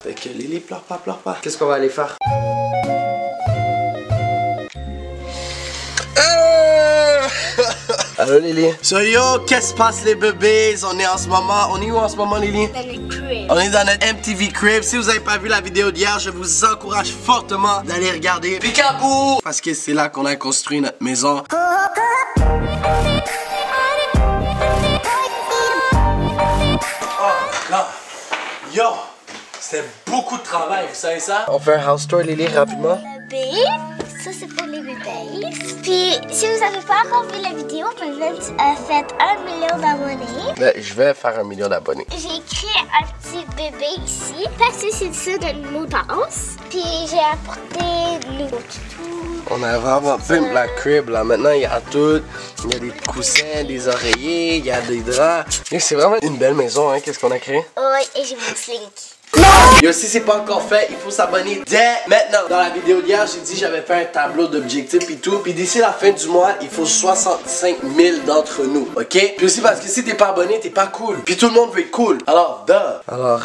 Fait que Lily, pleure pas, pleure pas. Qu'est-ce qu'on va aller faire? Allô Lily? So yo, qu'est-ce qui se passe les bébés? On est où en ce moment Lily? Dans le crib. On est dans notre MTV Crib. Si vous avez pas vu la vidéo d'hier, je vous encourage fortement d'aller regarder Picaboo! Parce que c'est là qu'on a construit notre maison. Yo, c'est beaucoup de travail, vous savez ça? On fait un house tour, Lily, rapidement. Bébé, ça c'est pour les bébés. Puis si vous n'avez pas encore vu la vidéo, Vince a fait 1 million d'abonnés. Ben, je vais faire 1 million d'abonnés. J'ai écrit un petit bébé ici, parce que c'est ça notre mot de passe. Puis j'ai apporté nos toutous. On a vraiment fait la crib là. Maintenant, il y a tout. Il y a des coussins, des oreillers, il y a des draps. Et c'est vraiment une belle maison, hein. Qu'est-ce qu'on a créé? Oui, et j'ai mon slinky. Yo, si c'est pas encore fait, il faut s'abonner dès maintenant. Dans la vidéo d'hier, j'ai dit que j'avais fait un tableau d'objectifs et tout. Puis d'ici la fin du mois, il faut 65 000 d'entre nous, ok? Puis aussi parce que si t'es pas abonné, t'es pas cool. Puis tout le monde veut être cool. Alors,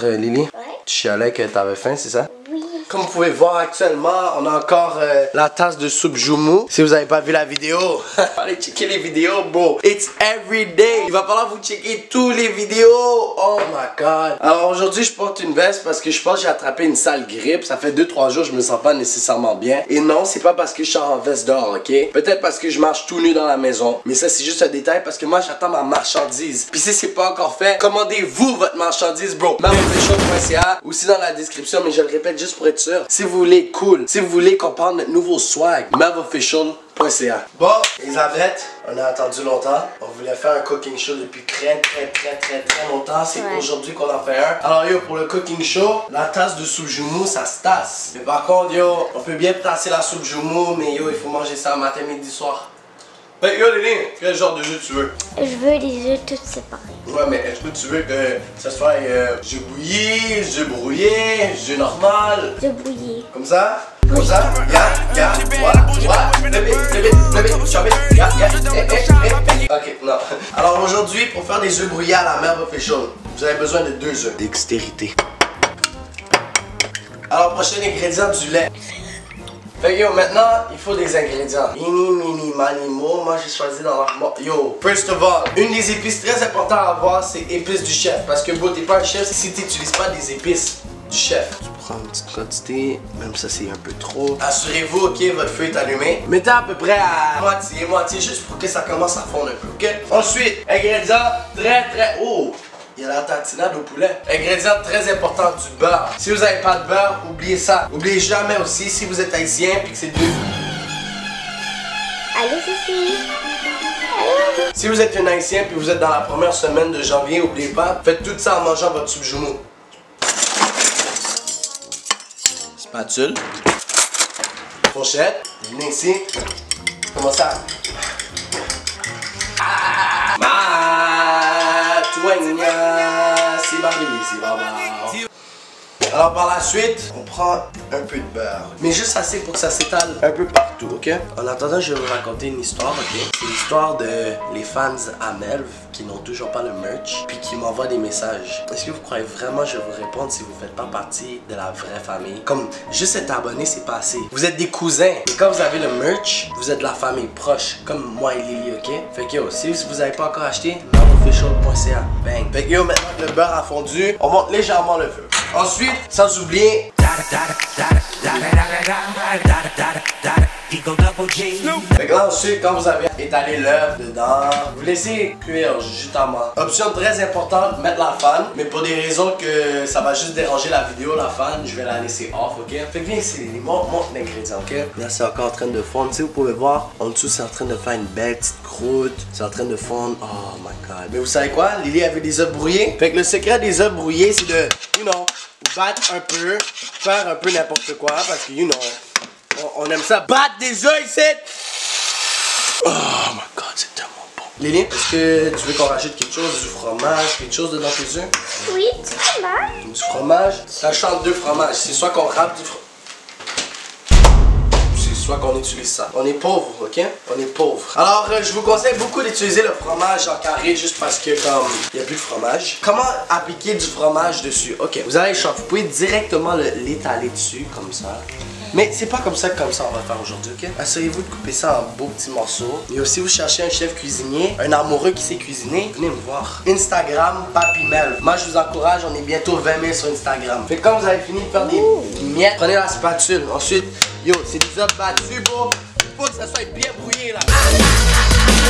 Lily, tu chialais que t'avais faim, c'est ça? Oui. Comme vous pouvez voir actuellement, on a encore la tasse de soupe Joumou. Si vous avez pas vu la vidéo, allez checker les vidéos, bro. It's every day. Il va falloir vous checker tous les vidéos. Oh my god. Alors aujourd'hui, je porte une veste parce que je pense que j'ai attrapé une sale grippe. Ça fait 2-3 jours, je me sens pas nécessairement bien. Et non, c'est pas parce que je sors en veste dehors, ok? Peut-être parce que je marche tout nu dans la maison. Mais ça, c'est juste un détail parce que moi, j'attends ma marchandise. Puis si c'est pas encore fait, commandez-vous votre marchandise, bro. Mamofficial.ca, aussi dans la description, mais je le répète juste pour être sûr. Si vous voulez cool, si vous voulez qu'on parle de notre nouveau swag, mamofficial.ca. Bon, Elisabeth, on a attendu longtemps. On voulait faire un cooking show depuis très longtemps. C'est aujourd'hui qu'on en fait un. Alors yo, pour le cooking show, la tasse de soupe Joumou, ça se tasse. Mais par contre, yo, on peut bien tasser la soupe Joumou, mais yo, il faut manger ça matin, midi, soir. Ben yo Lily, quel genre de jeu tu veux? Je veux des œufs toutes séparés. Ouais, mais est-ce que tu veux que ça soit jeu bouilli, jeu brouillé, jeu normal? Jeu bouilli. Comme ça? Comme ça? Ya, Ok, non. Alors aujourd'hui, pour faire des œufs brouillés à la Mère Official, vous avez besoin de 2 œufs. Dextérité. Alors, prochain ingrédient, du lait. Fait que yo, maintenant, il faut des ingrédients. Mini, mo. Moi, j'ai choisi dans la... Yo, first of all, une des épices très importantes à avoir, c'est épices du chef. Parce que bon, t'es pas un chef si t'utilises pas des épices du chef. Tu prends une petite quantité, même ça, c'est un peu trop. Assurez-vous, ok, votre feu est allumé. Mettez à peu près à moitié, juste pour que ça commence à fondre un peu, ok? Ensuite, ingrédients oh! Il y a la tatinade au poulet. Ingrédient très important, du beurre. Si vous n'avez pas de beurre, oubliez ça. Oubliez jamais aussi, si vous êtes haïtien puis que c'est du... Allô, Cécile. Si vous êtes un haïtien puis vous êtes dans la première semaine de janvier, oubliez pas, faites tout ça en mangeant votre soupe Joumou. Spatule. Fourchette. Venez ici. Comment ça? Alors par la suite, on prend un peu de beurre. Mais juste assez pour que ça s'étale un peu partout, ok? En attendant, je vais vous raconter une histoire, ok? C'est l'histoire de les fans à Melv qui n'ont toujours pas le merch, puis qui m'envoient des messages. Est-ce que vous croyez vraiment que je vais vous répondre si vous faites pas partie de la vraie famille? Comme, juste être abonné, c'est pas assez. Vous êtes des cousins. Et quand vous avez le merch, vous êtes la famille proche, comme moi et Lily, ok? Fait que yo, si vous avez pas encore acheté, mamofficial.ca. Bang! Fait que yo, maintenant que le beurre a fondu, on monte légèrement le feu. Ensuite, sans oublier... Fait que là ensuite, quand vous avez étalé l'œuf dedans, vous laissez cuire justement. Option très importante, mettre la fan. Mais pour des raisons que ça va juste déranger la vidéo, la fan, je vais la laisser off, ok? Fait que viens ici, montre l'ingrédient, ok? Là c'est encore en train de fondre. Si vous pouvez voir, en dessous c'est en train de faire une belle petite croûte. C'est en train de fondre. Oh my god. Mais vous savez quoi? Lily avait des œufs brouillés. Fait que le secret des œufs brouillés, c'est de, battre un peu, faire un peu n'importe quoi, parce que, on aime ça. Battre des œufs ici! Oh my god, c'est tellement bon. Lily, est-ce que tu veux qu'on rajoute quelque chose, du fromage, quelque chose dedans tes œufs? Oui, du fromage. Du fromage? Ça chante 2 fromages. C'est soit qu'on râpe du fromage. soit qu'on utilise ça. On est pauvre, ok? On est pauvre. Alors, je vous conseille beaucoup d'utiliser le fromage en carré juste parce que comme il n'y a plus de fromage. Comment appliquer du fromage dessus? Ok, vous avez le choix. Vous pouvez directement l'étaler dessus, comme ça. Mais c'est pas comme ça on va faire aujourd'hui, ok? Assurez-vous de couper ça en beaux petits morceaux. Et aussi, vous cherchez un chef cuisinier, un amoureux qui sait cuisiner, venez me voir. Instagram, Papy Mel. Moi, je vous encourage, on est bientôt 20 000 sur Instagram. Fait que quand vous avez fini de faire des miettes, prenez la spatule. Ensuite, yo, c'est des œufs battus, bro. Faut que ça soit bien brouillé, là.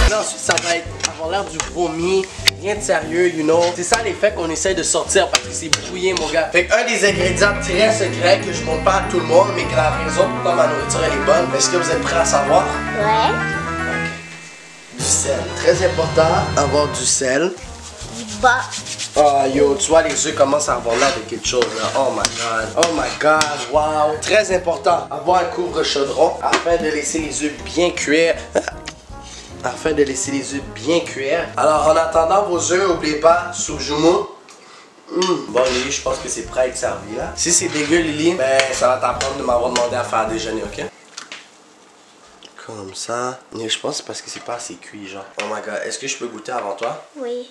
Là, ensuite, ça va avoir l'air du vomi. Rien de sérieux, you know. C'est ça l'effet qu'on essaie de sortir parce que c'est brouillé, mon gars. Fait qu'un des ingrédients très secrets que je montre pas à tout le monde, mais que la raison pourquoi ma nourriture elle est bonne, est-ce que vous êtes prêts à savoir? Ouais. Ok. Du sel. Très important, avoir du sel. Bah. Oh yo, tu vois les œufs commencent à avoir l'air de quelque chose là. Oh my god. Oh my god. Wow. Très important, avoir un couvre-chaudron afin de laisser les œufs bien cuire. Afin de laisser les œufs bien cuire. Alors en attendant vos œufs, n'oubliez pas, soupe Jumeau. Bon Lily, je pense que c'est prêt à être servi là. Si c'est dégueu Lily, ben ça va t'apprendre de m'avoir demandé à faire déjeuner, ok? Comme ça. Mais je pense que c'est parce que c'est pas assez cuit genre. Oh my god, est-ce que je peux goûter avant toi? Oui.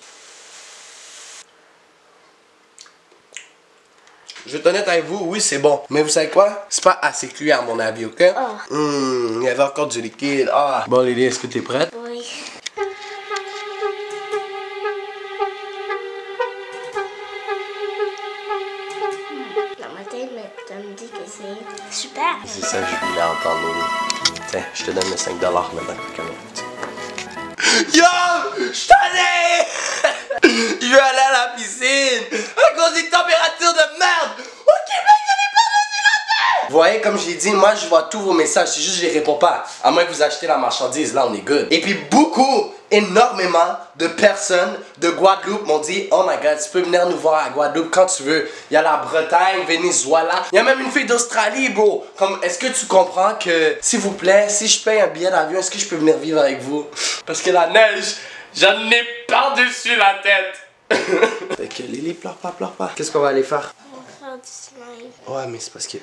Je vais être honnête avec vous, oui c'est bon. Mais vous savez quoi? C'est pas assez cuit à mon avis, ok? Oh. Il y avait encore du liquide. Ah. Bon Lily, est-ce que t'es prête? Oui. Le matin, tu me dis que c'est super. C'est ça que je voulais entendre, Lily. Tiens, je te donne le 5$ maintenant pour caméra. Yo! Je t'en ai! Je vais aller à la piscine à cause des températures de merde! Au Québec, je n'ai pas reçu la terre! Vous voyez, comme je l'ai dit, moi je vois tous vos messages, c'est juste que je les réponds pas. À moins que vous achetez la marchandise, là on est good. Et puis beaucoup, énormément de personnes de Guadeloupe m'ont dit oh my god, tu peux venir nous voir à Guadeloupe quand tu veux. Il y a la Bretagne, Venezuela, il y a même une fille d'Australie, bro. Comme, est-ce que tu comprends que, s'il vous plaît, si je paye un billet d'avion, est-ce que je peux venir vivre avec vous? Parce que la neige, j'en ai par-dessus la tête. Fait que Lily, pleure pas. Qu'est-ce qu'on va aller faire? On va faire du slime. Ouais, mais c'est parce que,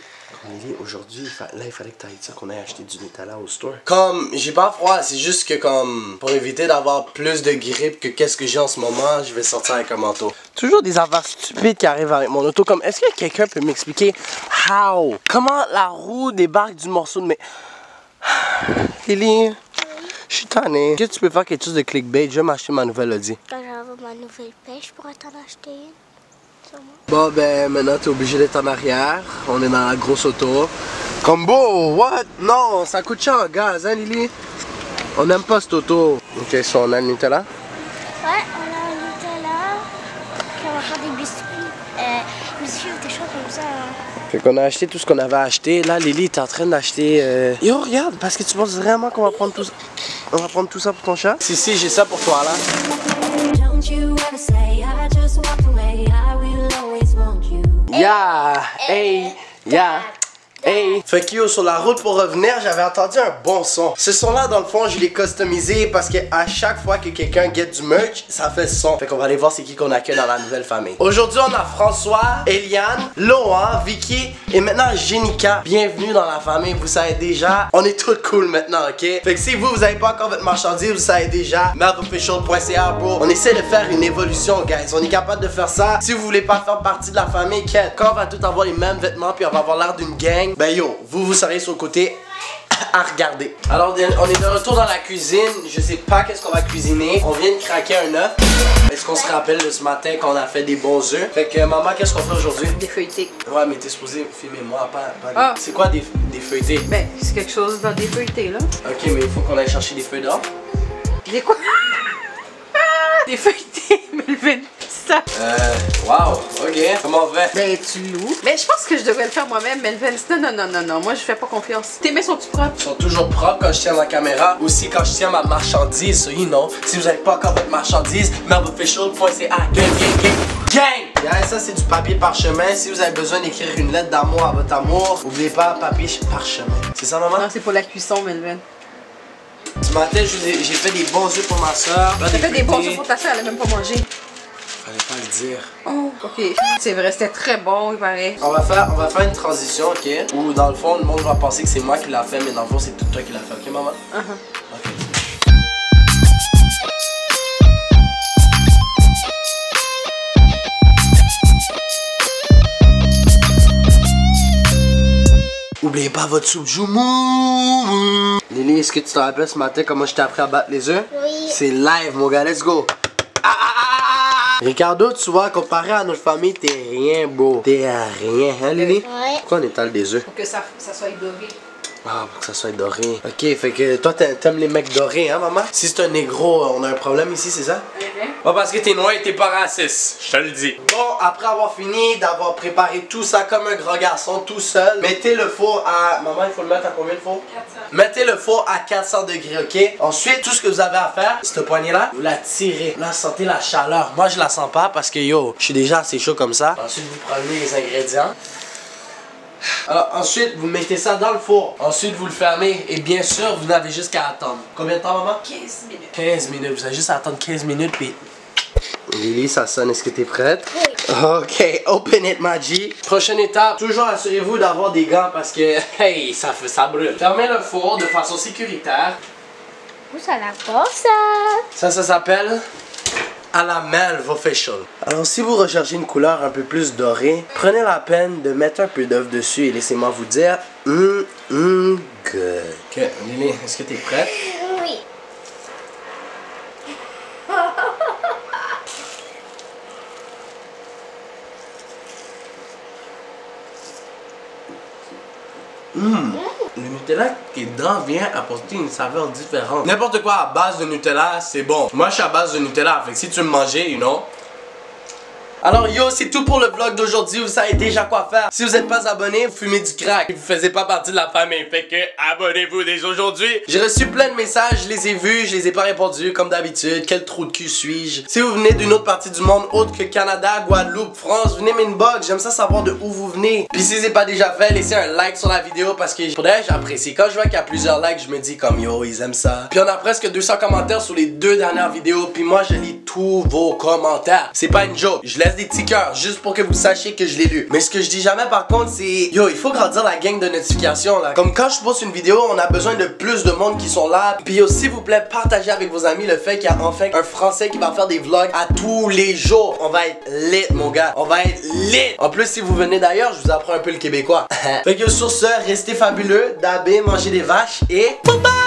Lily, aujourd'hui, il fallait que tu ailles dire qu'on aille acheter du Nutella au store. Comme, j'ai pas froid, c'est juste que comme, pour éviter d'avoir plus de grippe que qu'est-ce que j'ai en ce moment, je vais sortir avec un manteau. Toujours des affaires stupides qui arrivent avec mon auto, comme, est-ce que quelqu'un peut m'expliquer comment la roue débarque du morceau de mes... Lily, je suis tanné. Est-ce que tu peux faire quelque chose de clickbait? Je vais m'acheter ma nouvelle Audi. Quand j'aurai ma nouvelle pêche, je pourrais t'en acheter une. Bon ben maintenant t'es obligé d'être en arrière, on est dans la grosse auto. Combo, what? Non, ça coûte cher en gaz, hein Lily? On n'aime pas cette auto. Ok, so on a le Nutella? Ouais, on a un Nutella. Puis on va faire des biscuits ou des choses comme ça. Hein. Fait qu'on a acheté tout ce qu'on avait acheté. Là Lily est en train d'acheter... Yo regarde, parce que tu penses vraiment qu'on va prendre tout ça. On va prendre tout ça pour ton chat? Si, j'ai ça pour toi là. Yeah, hey, yeah. Hey! Fait que yo, sur la route pour revenir, j'avais entendu un bon son. Ce son-là, dans le fond, je l'ai customisé parce que à chaque fois que quelqu'un get du merch, ça fait ce son. Fait qu'on va aller voir c'est qui qu'on accueille dans la nouvelle famille. Aujourd'hui, on a François, Eliane, Lohan, Vicky et maintenant Jenica. Bienvenue dans la famille. Vous savez déjà, on est toutes cool maintenant, ok? Fait que si vous avez pas encore votre marchandise, vous savez déjà, merdofficial.ca, bro. On essaie de faire une évolution, guys. On est capable de faire ça. Si vous voulez pas faire partie de la famille, quand on va tous avoir les mêmes vêtements puis on va avoir l'air d'une gang, ben yo, vous serez sur le côté à regarder. Alors on est de retour dans la cuisine. Je sais pas qu'est-ce qu'on va cuisiner. On vient de craquer un œuf. Est-ce qu'on se rappelle de ce matin qu'on a fait des bons œufs? Fait que maman, qu'est-ce qu'on fait aujourd'hui? Des feuilletés. Ouais, mais t'es supposé filmer moi, pas C'est quoi des feuilletés? Ben, c'est quelque chose dans des feuilletés là. Ok, mais il faut qu'on aille chercher des feuilles d'or. Des quoi? Des feuilletés, Melvin. Ça. Wow, ok. Comment on fait? Ben, tu loues. Mais je pense que je devrais le faire moi-même, Melvin. Non. Moi, je fais pas confiance. Tes mains sont-tu propres? Ils sont toujours propres quand je tiens la caméra. Aussi quand je tiens ma marchandise. So, you know, si vous n'avez pas encore votre marchandise, merdofficial.ca. Gang! Yeah, ça, c'est du papier parchemin. Si vous avez besoin d'écrire une lettre d'amour à votre amour, n'oubliez pas papier parchemin. C'est ça, maman? Non, c'est pour la cuisson, Melvin. Ce matin, j'ai fait des bons œufs pour ma soeur. T'as fait des bons œufs pour ta soeur, elle a même pas mangé. Fallait pas le dire. Oh, ok. C'est vrai, c'était très bon, il paraît. On va faire une transition, ok? Où dans le fond, le monde va penser que c'est moi qui l'a fait, mais dans le fond, c'est tout toi qui l'a fait, ok, maman? Ok. Oubliez pas votre soupe Joumou. Lily, est-ce que tu te rappelles ce matin comment je t'ai appris à battre les œufs? Oui. C'est live, mon gars, let's go. Ricardo, tu vois, comparé à notre famille, t'es rien, beau. T'es rien, hein, Lily? Ouais. Pourquoi on étale des œufs? Pour que ça soit doré. Ah, pour que ça soit doré. Ok, fait que toi, t'aimes les mecs dorés, hein, maman? Si c'est un négro, on a un problème ici, c'est ça? Pas parce que t'es noir et t'es pas raciste, je te le dis. Bon, après avoir fini d'avoir préparé tout ça comme un grand garçon tout seul, mettez le four à... Maman, il faut le mettre à combien de four? 400. Mettez le four à 400 degrés, ok? Ensuite, tout ce que vous avez à faire, cette poignée-là, vous la tirez. Là, sentez la chaleur. Moi, je la sens pas parce que, yo, je suis déjà assez chaud comme ça. Ensuite, vous prenez les ingrédients. Alors, ensuite, vous mettez ça dans le four. Ensuite, vous le fermez. Et bien sûr, vous n'avez juste qu'à attendre. Combien de temps, maman? 15 minutes. 15 minutes. Vous avez juste à attendre 15 minutes, puis... Lily, ça sonne. Est-ce que t'es prête? Oui. Ok, open it, Maggie. Prochaine étape, toujours assurez-vous d'avoir des gants parce que, hey, ça brûle. Fermez le four de façon sécuritaire. Où ça la passe, ça? Ça s'appelle à la Melv Official. Alors, si vous recherchez une couleur un peu plus dorée, prenez la peine de mettre un peu d'œuf dessus et laissez-moi vous dire, good. Ok, Lily, est-ce que t'es prête? Oui. Le Nutella qui est dedans vient apporter une saveur différente. N'importe quoi à base de Nutella, c'est bon. Moi, je suis à base de Nutella, fait que si tu veux me manger, you know. Alors yo, c'est tout pour le vlog d'aujourd'hui, vous savez déjà quoi faire. Si vous n'êtes pas abonné, vous fumez du crack. Vous faisiez pas partie de la famille, fait que abonnez-vous dès aujourd'hui. J'ai reçu plein de messages, je les ai vus, je les ai pas répondus comme d'habitude. Quel trou de cul suis-je? Si vous venez d'une autre partie du monde autre que Canada, Guadeloupe, France, venez m'inbox, j'aime ça savoir de où vous venez. Puis si c'est pas déjà fait, laissez un like sur la vidéo parce que pour d'ailleurs j'apprécie. Quand je vois qu'il y a plusieurs likes, je me dis comme yo, ils aiment ça. Puis on a presque 200 commentaires sur les 2 dernières vidéos, puis moi je lis tous vos commentaires. C'est pas une joke, je laisse des petits cœurs juste pour que vous sachiez que je l'ai lu. Mais ce que je dis jamais par contre c'est yo, il faut grandir la gang de notifications là. Comme quand je poste une vidéo, on a besoin de plus de monde qui sont là. Puis yo, s'il vous plaît, partagez avec vos amis le fait qu'il y a enfin un Français qui va faire des vlogs à tous les jours. On va être lit mon gars, on va être lit. En plus si vous venez d'ailleurs, je vous apprends un peu le québécois. Fait que sur ce, restez fabuleux, dabé, mangez des vaches et bye bye.